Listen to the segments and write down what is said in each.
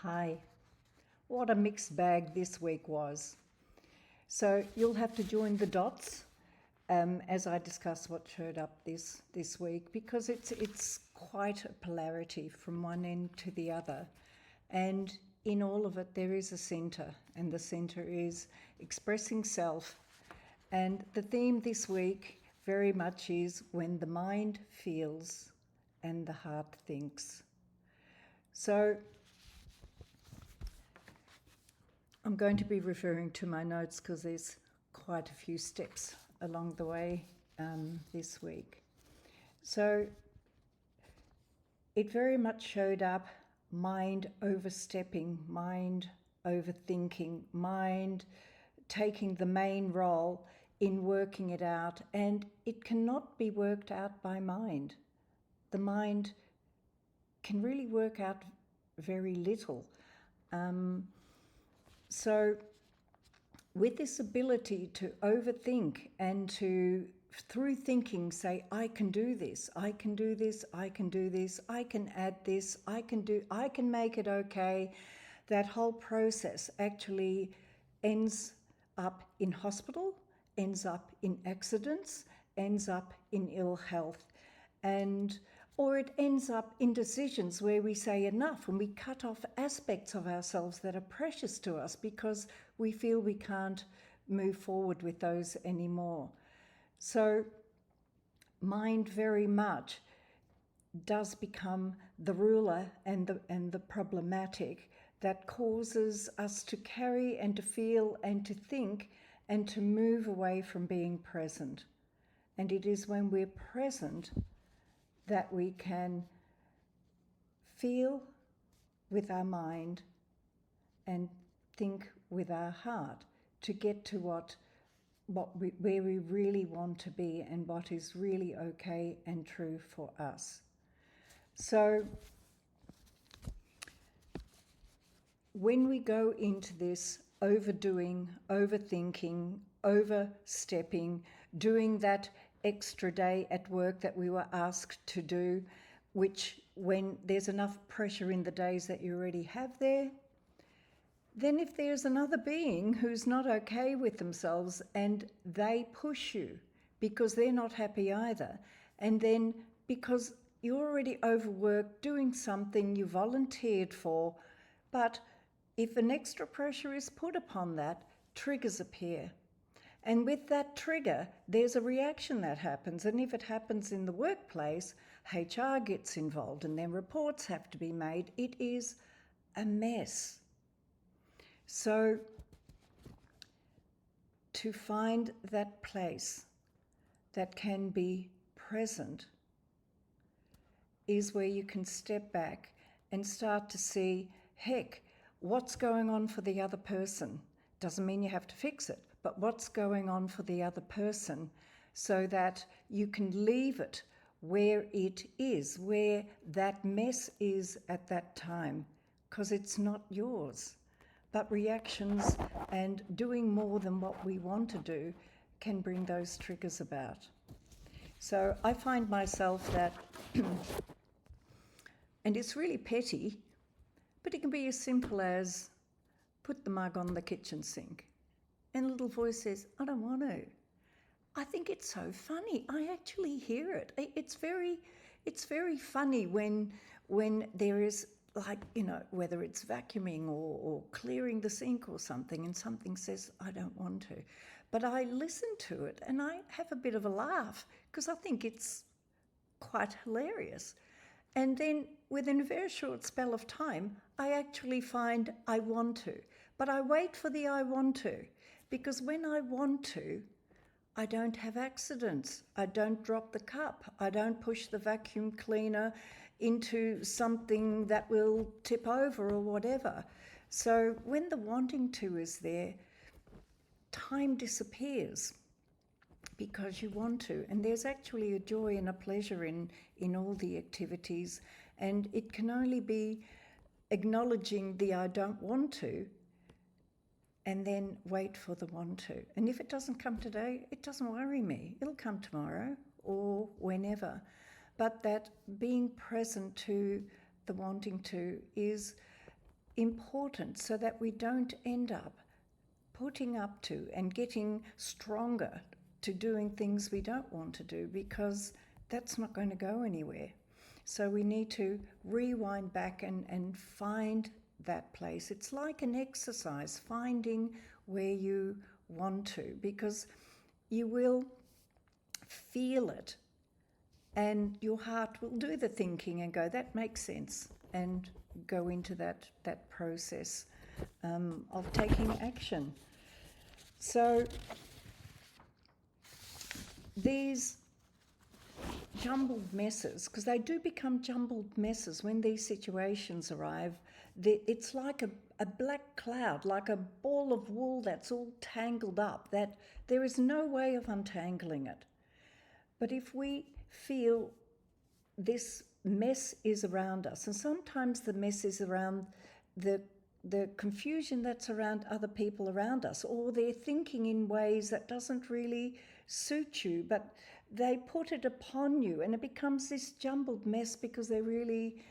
Hi. What a mixed bag this week was. So you'll have to join the dots as I discuss what showed up this week, because it's quite a polarity from one end to the other. And in all of it, there is a centre, and the centre is expressing self. And the theme this week very much is when the mind feels and the heart thinks. So I'm going to be referring to my notes because there's quite a few steps along the way this week. So it very much showed up mind overstepping, mind overthinking, mind taking the main role in working it out, and it cannot be worked out by mind. The mind can really work out very little. So with this ability to overthink and to, through thinking, say, I can do this, I can do this, I can do this, I can add this, I can make it okay, that whole process actually ends up in hospital, ends up in accidents, ends up in ill health, or it ends up in decisions where we say enough and we cut off aspects of ourselves that are precious to us because we feel we can't move forward with those anymore. So mind very much does become the ruler and the problematic that causes us to carry and to feel and to think and to move away from being present. And it is when we're present that we can feel with our mind and think with our heart to get to where we really want to be and what is really okay and true for us. So when we go into this overdoing, overthinking, overstepping, doing that extra day at work that we were asked to do, which when there's enough pressure in the days that you already have there, then if there's another being who's not okay with themselves and they push you because they're not happy either, and then because you're already overworked doing something you volunteered for, but if an extra pressure is put upon that, triggers appear. And with that trigger, there's a reaction that happens. And if it happens in the workplace, HR gets involved and then reports have to be made. It is a mess. So to find that place that can be present is where you can step back and start to see, heck, what's going on for the other person? Doesn't mean you have to fix it, but what's going on for the other person so that you can leave it where it is, where that mess is at that time, because it's not yours. But reactions and doing more than what we want to do can bring those triggers about. So I find myself that, and it's really petty, but it can be as simple as put the mug on the kitchen sink. And a little voice says, I don't want to. I think it's so funny. I actually hear it. It's very funny when there is, like, whether it's vacuuming or clearing the sink or something, and something says, I don't want to. But I listen to it and I have a bit of a laugh because I think it's quite hilarious. And then within a very short spell of time, I actually find I want to. But I wait for the I want to, because when I want to, I don't have accidents. I don't drop the cup. I don't push the vacuum cleaner into something that will tip over or whatever. So when the wanting to is there, time disappears because you want to. And there's actually a joy and a pleasure in all the activities. And it can only be acknowledging the I don't want to and then wait for the want to. And if it doesn't come today, it doesn't worry me. It'll come tomorrow or whenever. But that being present to the wanting to is important so that we don't end up putting up to and getting stronger to doing things we don't want to do, because that's not going to go anywhere. So we need to rewind back and find that place. It's like an exercise, finding where you want to, because you will feel it and your heart will do the thinking and go, that makes sense, and go into that process of taking action. So these jumbled messes, because they do become jumbled messes when these situations arrive, it's like a black cloud, like a ball of wool that's all tangled up, that there is no way of untangling it. But if we feel this mess is around us, and sometimes the mess is around the confusion that's around other people around us, or they're thinking in ways that doesn't really suit you, but they put it upon you, and it becomes this jumbled mess because there really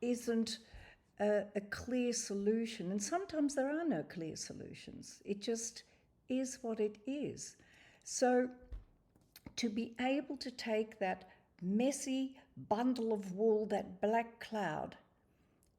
isn't a clear solution. And sometimes there are no clear solutions. It just is what it is. So to be able to take that messy bundle of wool, that black cloud,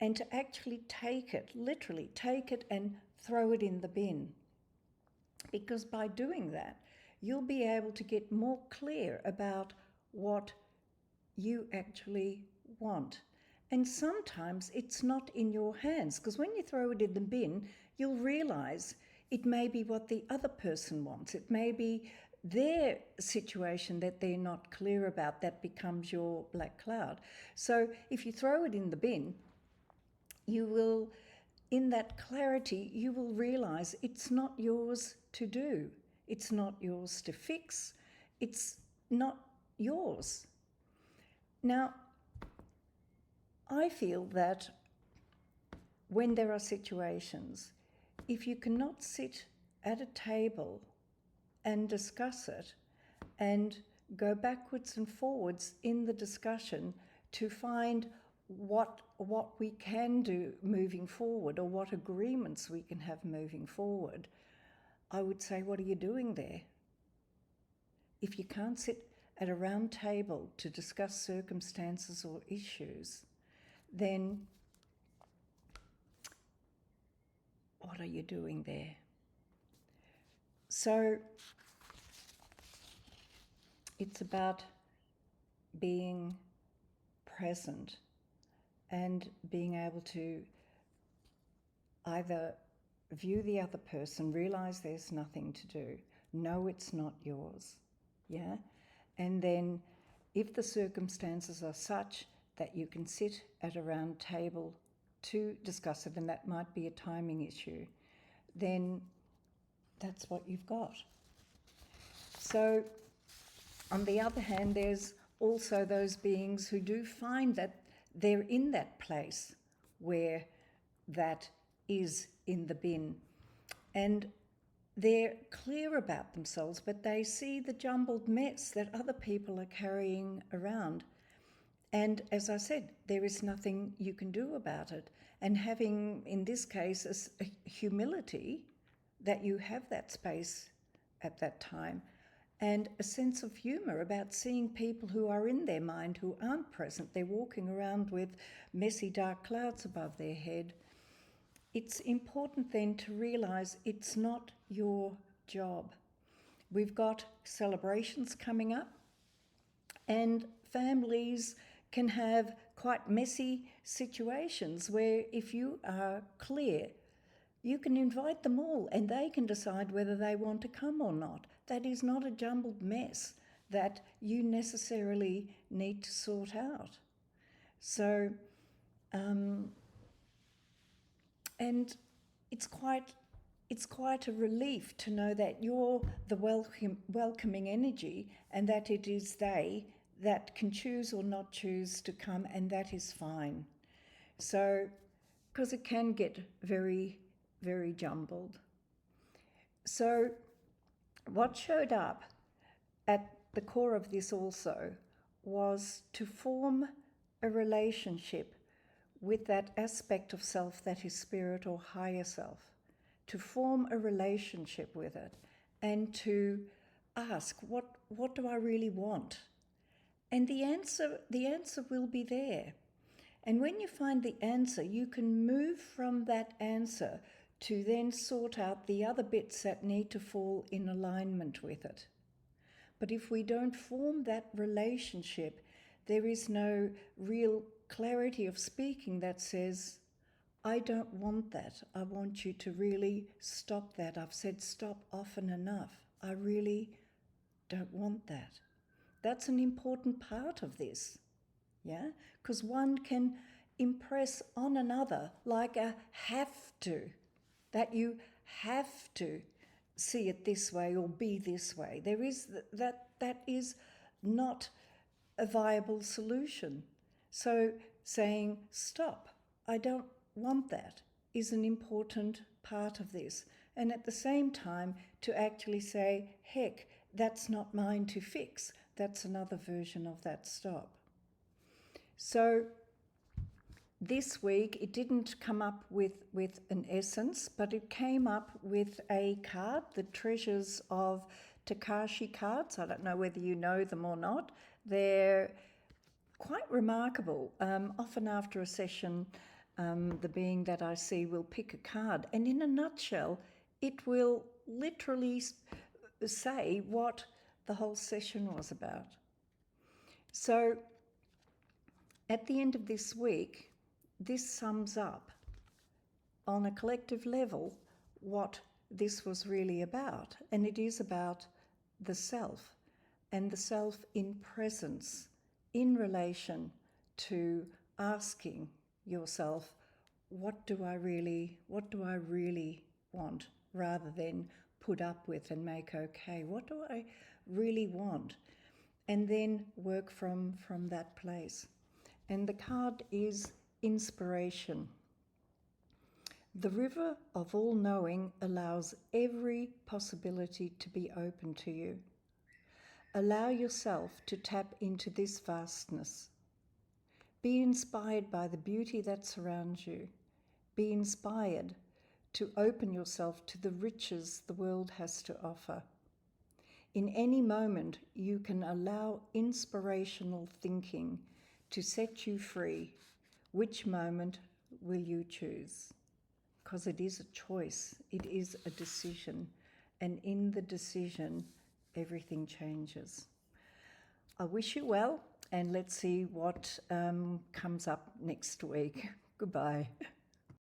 and to actually take it, literally take it and throw it in the bin. Because by doing that, you'll be able to get more clear about what you actually want. And sometimes it's not in your hands, because when you throw it in the bin, you'll realize it may be what the other person wants. It may be their situation that they're not clear about, that becomes your black cloud. So if you throw it in the bin, you will, in that clarity, you will realize it's not yours to do. It's not yours to fix. It's not yours. Now, I feel that when there are situations, if you cannot sit at a table and discuss it and go backwards and forwards in the discussion to find what we can do moving forward, or what agreements we can have moving forward, I would say, what are you doing there? If you can't sit at a round table to discuss circumstances or issues, then what are you doing there? So it's about being present and being able to either view the other person, realize there's nothing to do, know it's not yours, yeah? And then if the circumstances are such that you can sit at a round table to discuss it, and that might be a timing issue, then that's what you've got. So on the other hand, there's also those beings who do find that they're in that place where that is in the bin, and they're clear about themselves, but they see the jumbled mess that other people are carrying around. And as I said, there is nothing you can do about it. And having, in this case, a humility that you have that space at that time, and a sense of humour about seeing people who are in their mind who aren't present. They're walking around with messy dark clouds above their head. It's important then to realise it's not your job. We've got celebrations coming up, and families can have quite messy situations where, if you are clear, you can invite them all and they can decide whether they want to come or not. That is not a jumbled mess that you necessarily need to sort out. So, and it's quite a relief to know that you're the welcoming energy, and that it is they that can choose or not choose to come, and that is fine. So, because it can get very, very jumbled. So what showed up at the core of this also was to form a relationship with that aspect of self that is spirit or higher self, to form a relationship with it and to ask, what do I really want? And the answer will be there. And when you find the answer, you can move from that answer to then sort out the other bits that need to fall in alignment with it. But if we don't form that relationship, there is no real clarity of speaking that says, I don't want that. I want you to really stop that. I've said stop often enough. I really don't want that. That's an important part of this, yeah? Because one can impress on another like a have to, that you have to see it this way or be this way. There is that is not a viable solution. So saying stop, I don't want that, is an important part of this. And at the same time, to actually say, heck, that's not mine to fix. That's another version of that stop. So this week, it didn't come up with an essence, but it came up with a card, the Treasures of Takashi cards. I don't know whether you know them or not. They're quite remarkable. Often after a session, the being that I see will pick a card, and in a nutshell, it will literally say what the whole session was about. So at the end of this week, this sums up on a collective level what this was really about. And it is about the self, and the self in presence in relation to asking yourself, what do I really want, rather than put up with and make okay. What do I really want? And then work from that place. And the card is inspiration. The river of all knowing allows every possibility to be open to you. Allow yourself to tap into this vastness. Be inspired by the beauty that surrounds you. Be inspired to open yourself to the riches the world has to offer. In any moment, you can allow inspirational thinking to set you free. Which moment will you choose? Because it is a choice, it is a decision, and in the decision, everything changes. I wish you well, and let's see what comes up next week. Goodbye.